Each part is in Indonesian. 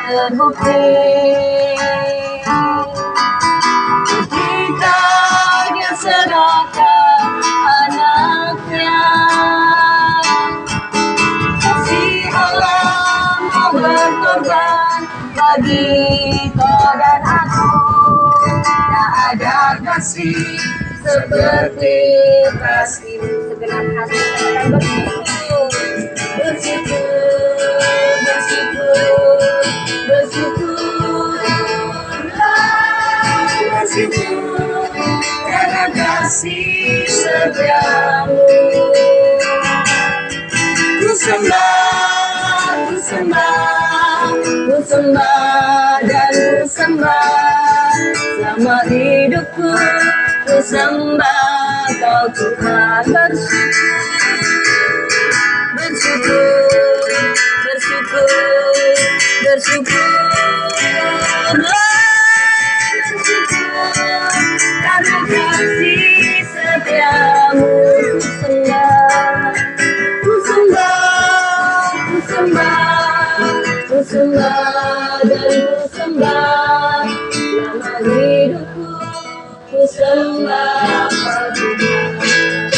terbukti. Ketika Dia serahkan anaknya, kasih Allah mau berkorban bagi kau dan aku. Tak ada kasih seperti kasih. Segenap hati akan bersyukur, bersyukur karena kasih setiamu. Ku sembah dan ku sembah selama hidupku. Ku sembah kau Tuhan, karena kasih setiamu. Ku sembah dan ku sembah selama hidupku. Ku sembah Tuhan.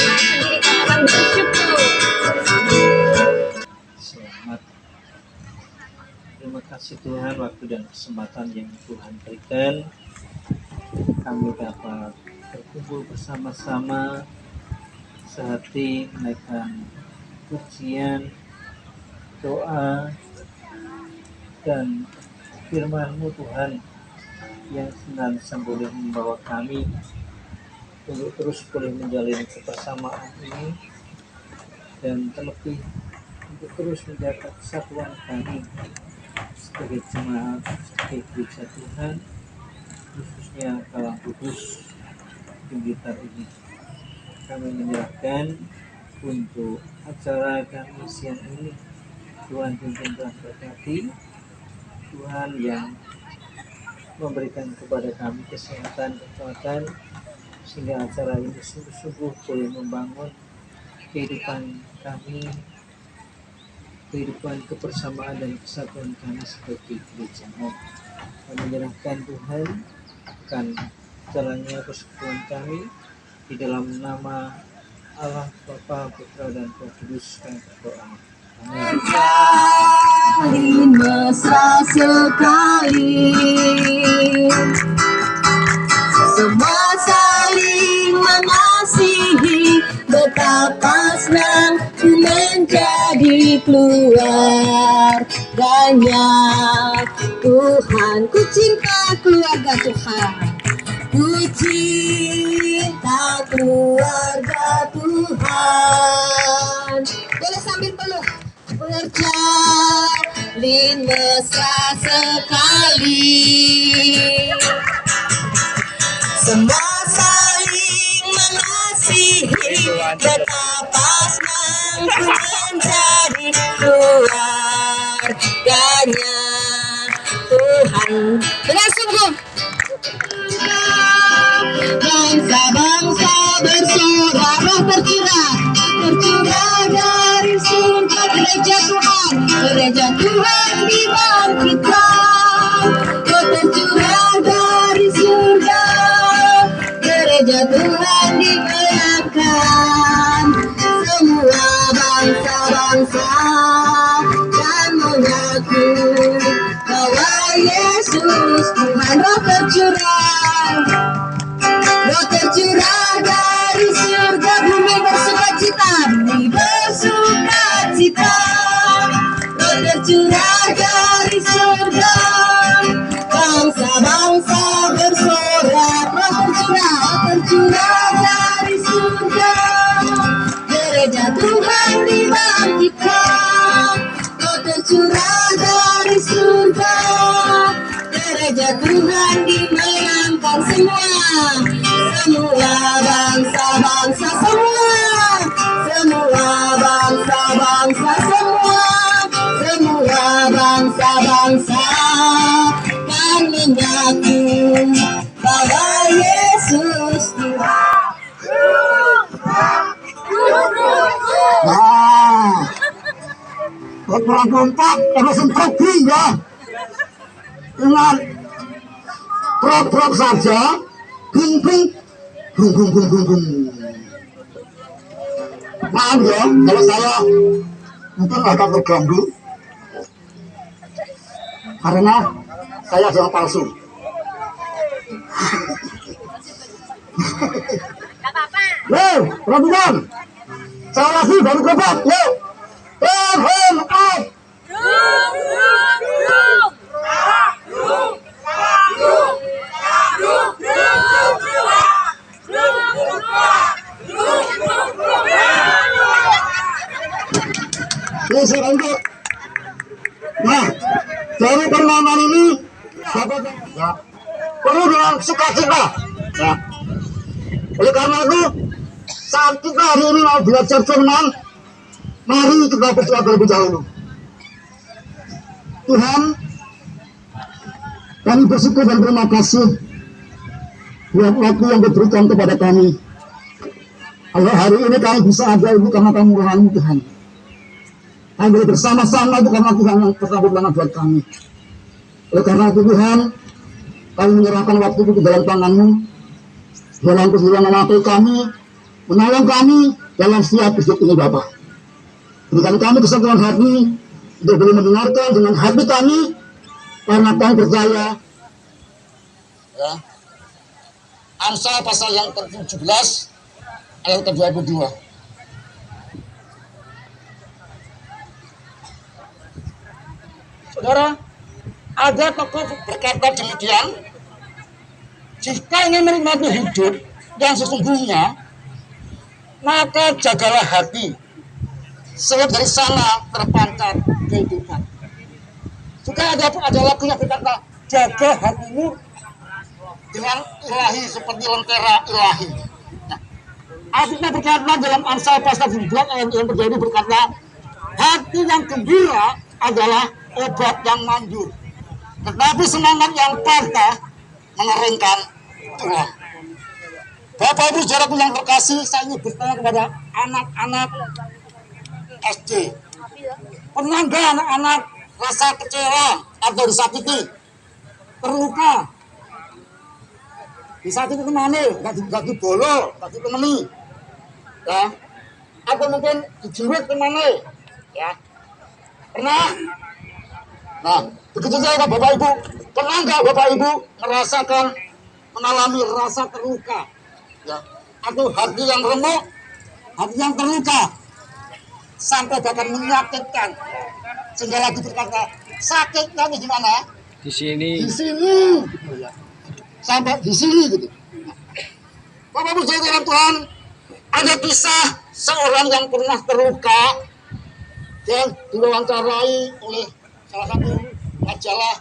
Sendiri kau akan bersyukur. Selamat. Terima kasih Tuhan, waktu dan kesempatan yang Tuhan berikan. Kami dapat berkumpul bersama-sama sehati menaikkan pujian, doa, dan firman-Mu Tuhan yang senantiasa boleh membawa kami untuk terus boleh menjalin kebersamaan ini, dan terlebih untuk terus menjaga kesatuan kami sebagai jemaat, sebagai gereja Tuhan, khususnya Kalang Kudus di Blitar ini. Kami menyerahkan untuk acara kami siang ini. Tuhan pimpin, Tuhan berkati, Tuhan yang memberikan kepada kami kesehatan, kekuatan, sehingga acara ini sungguh-sungguh boleh membangun kehidupan kami, kehidupan kebersamaan dan kesatuan kami sebagai gereja. Kami menyerahkan Tuhan akan jalannya persekutuan kami di dalam nama Allah Bapa, Putra dan Roh Kudus. Kami berdoa. Amin. Mesra sekali, semua saling mengasihi, betapa senang menjadi keluarganya Tuhan. Ku cinta keluarga Tuhan, ku cinta keluarga Tuhan. Boleh sambil peluk. Berjalin mesra sekali, semua saling mengasihi, betapa senang menjadi keluarganya Tuhan. Dengan sungguh bangsa-bangsa bersorak, roh tercurah dari surga. Gereja Tuhan dibangkitkan, roh tercurah dari surga. Gereja Tuhan digoyangkan, semua bangsa-bangsa dan mengaku bahwa Yesus Tuhan. Roh tercurah dari surga, bumi bersukacita, roh tercurah dari surga, bangsa-bangsa bersorak. Roh tercurah dari surga, gereja Tuhan dibangkitkan, roh tercurah dari surga, gereja Tuhan dimenangkan. Semua bangsa-bangsa, semua bangsa-bangsa, semua bangsa-bangsa kan mengaku bahwa Yesus Tuhan. Kurang kompak, terus kopi ya. dengan prop-prop saja, gung gung gung gung gung gung gung. Maaf ya, kalau saya mungkin agak terganggu karena saya adalah palsu. Yo, teman-teman, saya lagi baru kebat, yo. Turn up. Saya lanjut. Nah, dari permainan ini sahabat ya, perlu dengan sukacita. Ya. Oleh karena itu, saat kita hari ini mau belajar firman, mari kita berdoa terlebih dahulu. Tuhan, kami bersyukur dan terima kasih buat waktu yang diberikan kepada kami. Kalau hari ini kami bisa ada itu karena kamu Rohani Tuhan. Kami bersama-sama itu karena Tuhan yang tersabut banget buat kami. Oleh karena itu Tuhan, kami menyerahkan waktu itu ke dalam tangan-Mu. Dalam keseluruhan memakai kami, menolong kami dalam setiap hidup ini Bapa. Berikan kami kesatuan hati untuk boleh mendengarkan dengan hati kami, karena kami percaya. Ya. Amsal pasal yang ke-17 ayat ke-22. Saudara, ada tokoh berkata demikian, jika ingin menikmati hidup yang sesungguhnya, maka jagalah hati, sebab dari sana terpancar kehidupan. Juga ada lagu yang berkata, jaga hatimu dengan ilahi seperti lentera ilahi. Nah, artinya berkata dalam Amsal pasal 17 ayat yang terjadi berkata, hati yang gembira adalah obat yang manjur, tetapi semangat yang patah mengeringkan tulang. Bapak Ibu saudaraku yang terkasih, saya ingin bertanya kepada anak-anak SD. Pernah nggak anak-anak rasa kecewa atau disakiti, terluka, disakiti kemana? Gak dibolo, gak ditemani, ya? Atau mungkin dijiwit kemana? Ya, pernah? Nah, begitu juga Bapak Ibu, pernah nggak Bapak Ibu merasakan, mengalami rasa terluka, ya? Atau hati yang remuk, hati yang terluka, sampai bahkan menyakitkan, sehingga lagi berkata, sakitnya di mana? Di sini. Di sini, sampai di sini gitu. Bapak Ibu saudara Tuhan, ada kisah seorang yang pernah terluka dan diwawancarai oleh salah satu majalah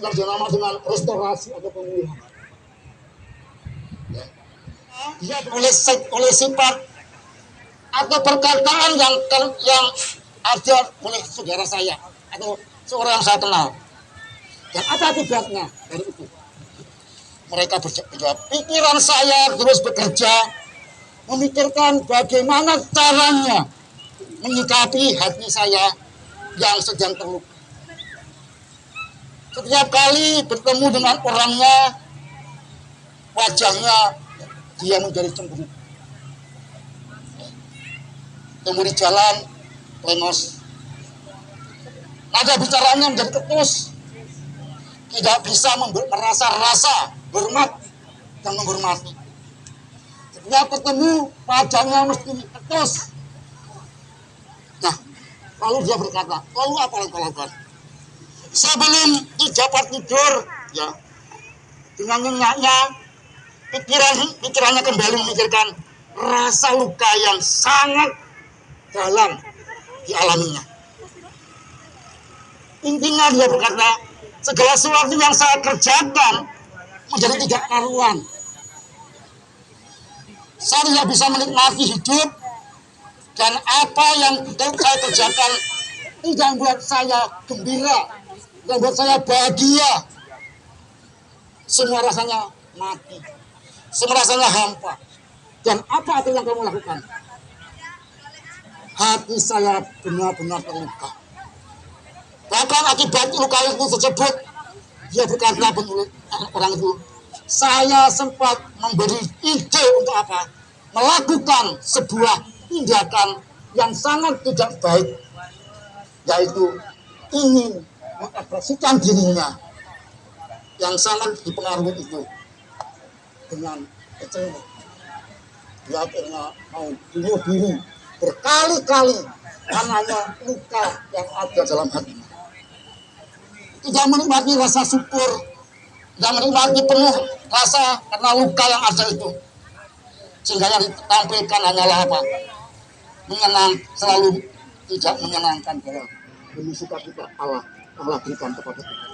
berjenama dengan restorasi atau pemulihan. Dia oleh sifat atau perkataan yang ada oleh saudara saya atau seorang yang saya kenal. Dan apa akibatnya dari itu? Mereka berjawab, pikiran saya terus bekerja memikirkan bagaimana caranya menyikapi hati saya yang sedang terluka. Setiap kali bertemu dengan orangnya, wajahnya dia menjadi cemburu. Temu di jalan, lengos. Nada bicaranya menjadi ketus. Tidak bisa merasa rasa hormat dan menghormati. Setiap ketemu, wajahnya mesti ketus. Nah, lalu dia berkata, lalu apa yang kau lakukan? Sebelum dapat tidur, ya, dengan nyenyaknya, pikirannya kembali memikirkan rasa luka yang sangat dalam dialaminya. Intinya dia berkata, segala sesuatu yang saya kerjakan menjadi tidak karuan. Saya tidak bisa menikmati hidup, dan apa yang saya kerjakan tidak membuat saya gembira, tidak membuat saya bahagia. Semua rasanya mati, semua rasanya hampa. Dan apa itu yang kamu lakukan? Hati saya benar-benar terluka. Bahkan akibat luka itu tersebut, Dia berkata orang itu, saya sempat memberi ide untuk apa? Melakukan sebuah tindakan yang sangat tidak baik, yaitu ingin mengekspresikan dirinya yang sangat dipengaruhi itu dengan kecewa. Dia akhirnya mau bunuh diri berkali-kali karena luka yang ada dalam hatinya. Tidak menikmati rasa syukur, tidak menikmati penuh rasa karena luka yang ada itu, sehingga yang ditampilkan hanyalah apa? Selalu tidak menyenangkan bahwa demi sukacita Allah berikan kepada kita.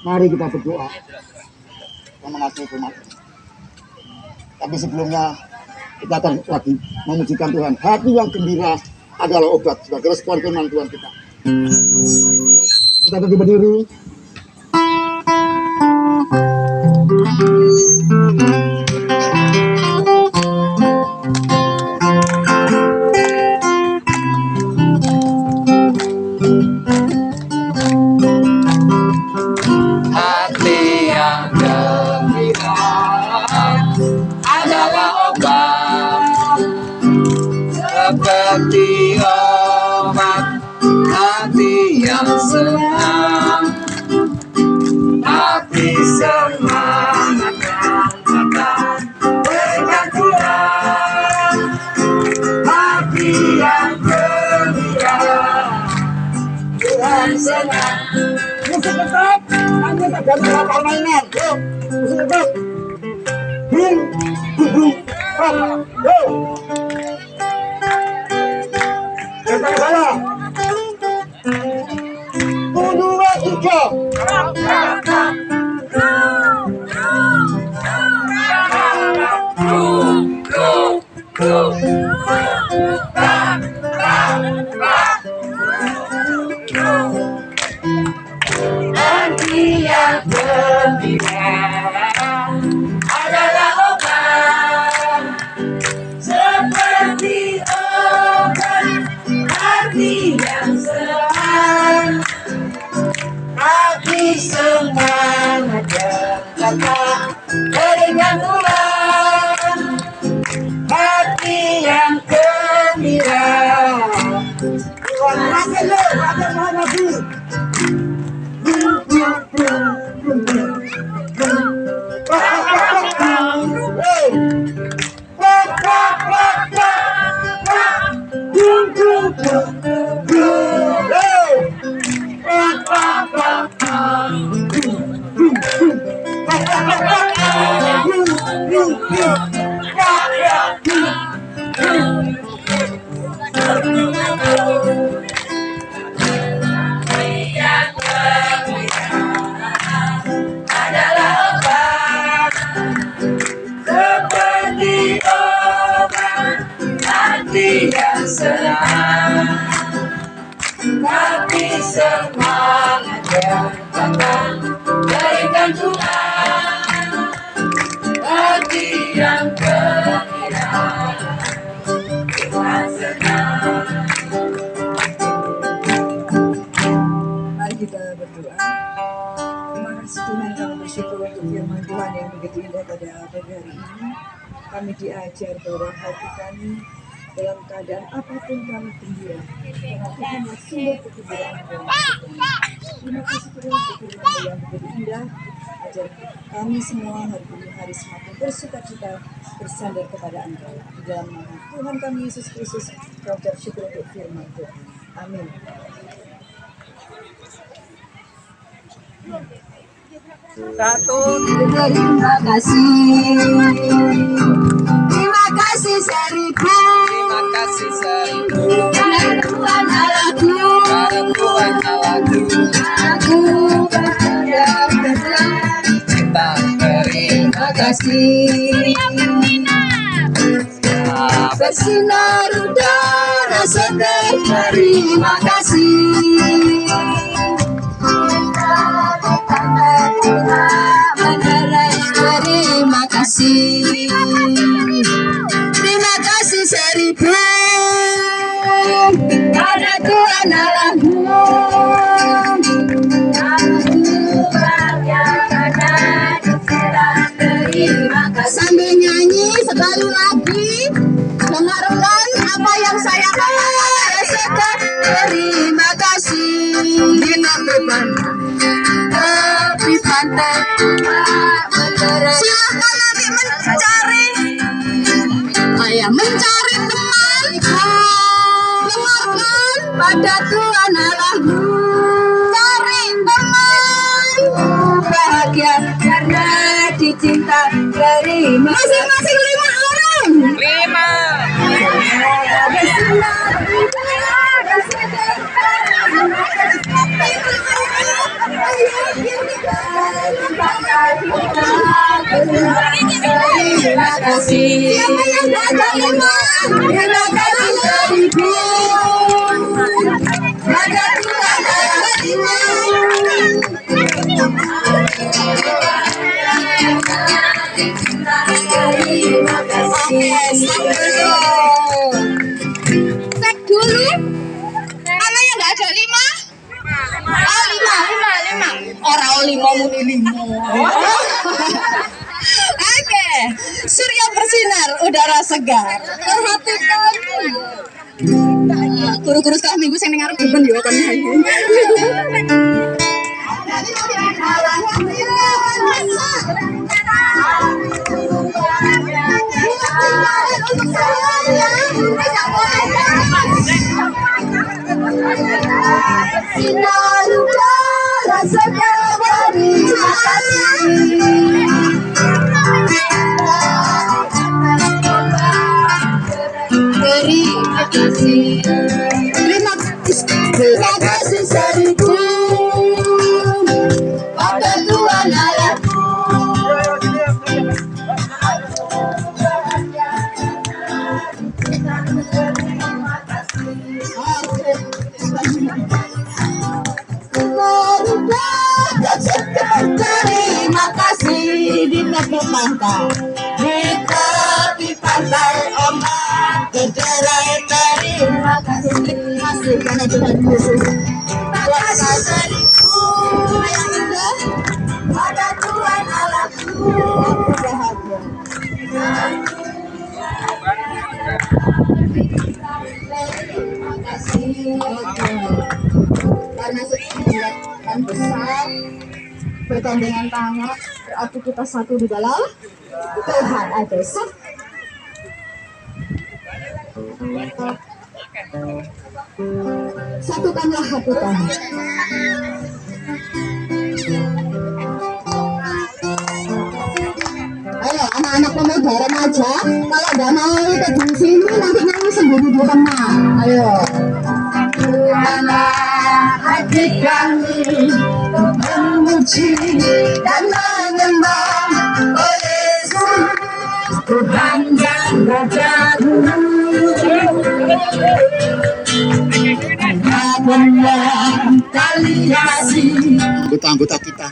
Mari kita berdoa dan mengasihi umat. Tapi sebelumnya kita akan lagi memujikan Tuhan. Hati yang gembira adalah obat sebagai respon firman Tuhan kita. Kita berdiri. Hati yang gembira adalah obat, seperti obat. Hati yang senang, hati semangat yang akan berikan Tuhan. Hati yang gembira, Tuhan senang. Musik tetap, nanti tak ada permainan. Yuk, musik tetap. Bing, bing, yo. Kita salah. 1, 2, 3. Hati yang gembira adalah obat, seperti obat. Hati yang senang, hati semangat yang akan berikan Tuhan. Hati yang gembira, Tuhan kasih lo, ada Tuhan lagi. adalah obat, seperti obat. Hati yang senang, hati semangat yang akan berikan Tuhan. Hati yang gembira, Tuhan senang. Mari kita berdoa. Terima kasih Tuhan, kami bersyukur untuk firman Tuhan yang begitu indah pada pagi hari ini. Kami diajar bahwa hati kami dalam keadaan apapun kami gembira, karena Tuhanlah sumber kegembiraan kami. Terima kasih Tuhan untuk firman yang begitu indah, ajar kami semua hari ini hari semakin bersukacita bersandar kepada Engkau. Di dalam nama Tuhan kami Yesus Kristus, kami ucap syukur untuk firman Tuhan. Amin. Terima kasih. Terima kasih seribu. Terima kasih seribu Karena Tuhan Allahku. karena Tuhan Allahku. Aku berhadap Tuhan. Kita Terima kasih. Bersinar udara segar. Terima kasih. Terima kasih. Terima kasih seribu karena Tuhan Allahku. Aku Silahkan nanti mencari, mencari teman, dengarkan pada Tuhan Allahmu. Cari teman bahagia karena dicinta dari masing-masing 5 orang. 5. Terima kasih. Siapa yang dapat 5? Terima kasih seribu. Pada Tuhan terima kasih. Cek dulu. Mana yang nggak ada 5? Oh 5. Orang 5 muni 5. Oke, surya bersinar, udara segar. Perhatikan. Guru-guru sekolah minggu sing ning arep ben yo kon nyanyi. Sinar udara segar, terima kasih. Terima kasih seribu pada Tuhan Allahku. Terima kasih di tepi pantai, di tepi pantai ombak berderai. Terima kasih karena Tuhan Yesus. Terima kasih seribu yang indah pada Tuhan Allahku. Aku bahagia. Terima kasih karena sekian besar bergandengan tangan, berarti kita satu di dalam Tuhan ada satu. Satukanlah hati kami. Ayo anak-anak pemuda remaja, kalau nggak mau ikut di sini nanti nyanyi sendiri di rumah. Ayo. Satukanlah hati kami memuji dan menyembah Yesus Tuhan dan Raja-Mu. Anggota-anggota kita,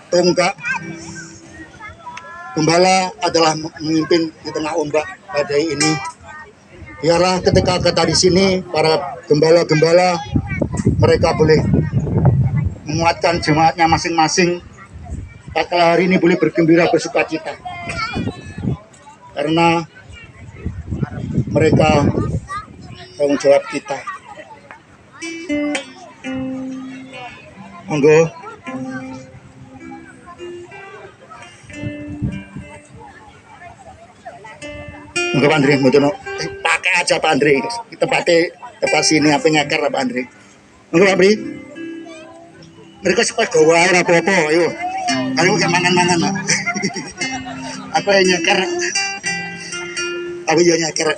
tonggak gembala adalah memimpin di tengah ombak badai ini. Biarlah ketika kita di sini, para gembala-gembala mereka boleh menguatkan jemaatnya masing-masing. Tatkala hari ini boleh bergembira bersukacita karena mereka tanggung jawab kita. Monggo. Monggo Pak Andre, pakai aja Pak Andre. Tempat sini apa nyeker Pak Andre. Monggo Pak Andre. Mereka suka gawa apa-apa, ayo. Ayo ke mangan-mangan Pak. Apa yang nyeker? Aku juga nyeker.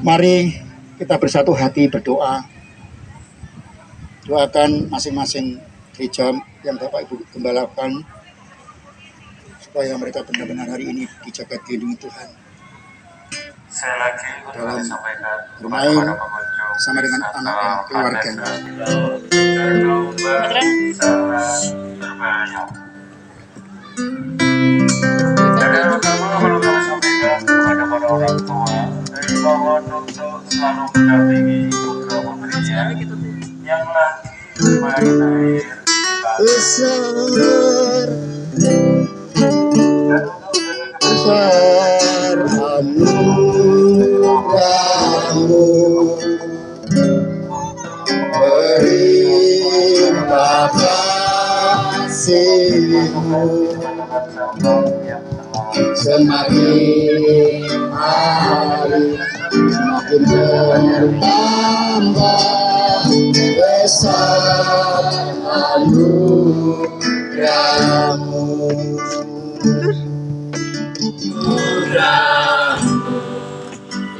Mari kita bersatu hati berdoa. Doakan masing-masing gereja yang Bapak Ibu gembalakan supaya mereka benar-benar hari ini dijaga dilindungi Tuhan. Saya lagi dalam sampaikan bermain sama dengan anak dan keluarganya. Dan pertama perlu kami sampaikan kepada para orang tua dari bawah untuk selalu mendampingi putra putrinya yang lagi main air Besar anugerahmu kasih-Mu semakin hari semakin bertambah besar anugerah-Mu. Murah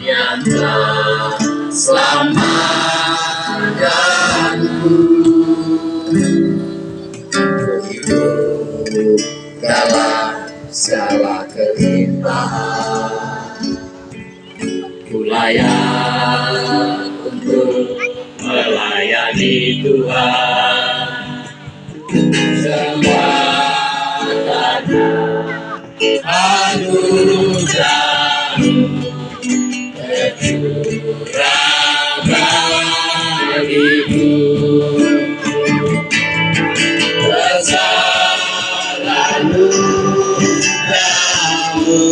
yang telah selamatkanku hidup dalam segala kelimpahan. Ku layak untuk melayani Tuhan, semua karena anugerah tercurah bagiku. Besar anugerah-Mu,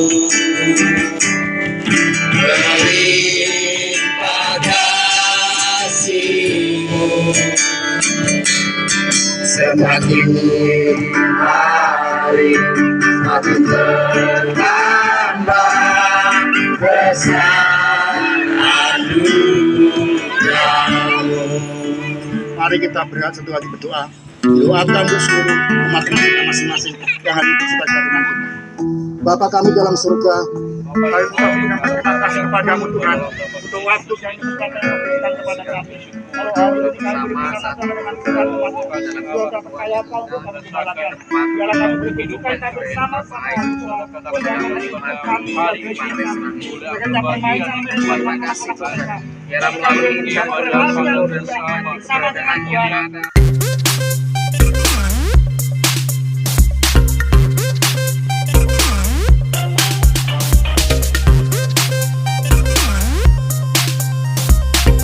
melimpah kasih-Mu, semakin hari semakin bertambah besar anugerah-Mu. Mari kita berehat satu hati berdoa. Doakan untuk seluruh umat kita masing-masing yang hadir bersama dengan kita. Bapa kami dalam surga, kami mengucapkan terima kasih kepadamu Tuhan untuk waktu yang diberikan kepada kami. Kalau hari ini kami berikan masalah dengan Tuhan, Tuhan dapat percaya Kau untuk kami dimuliakan. Biarlah kami beri kehidupan kami bersama-sama Tuhan. Jangan meninggalkan kami dari Tuhan. Bekerja permainan terima kasih Tuhan. Biarlah melalui kehidupan bersama dengan Tuhan.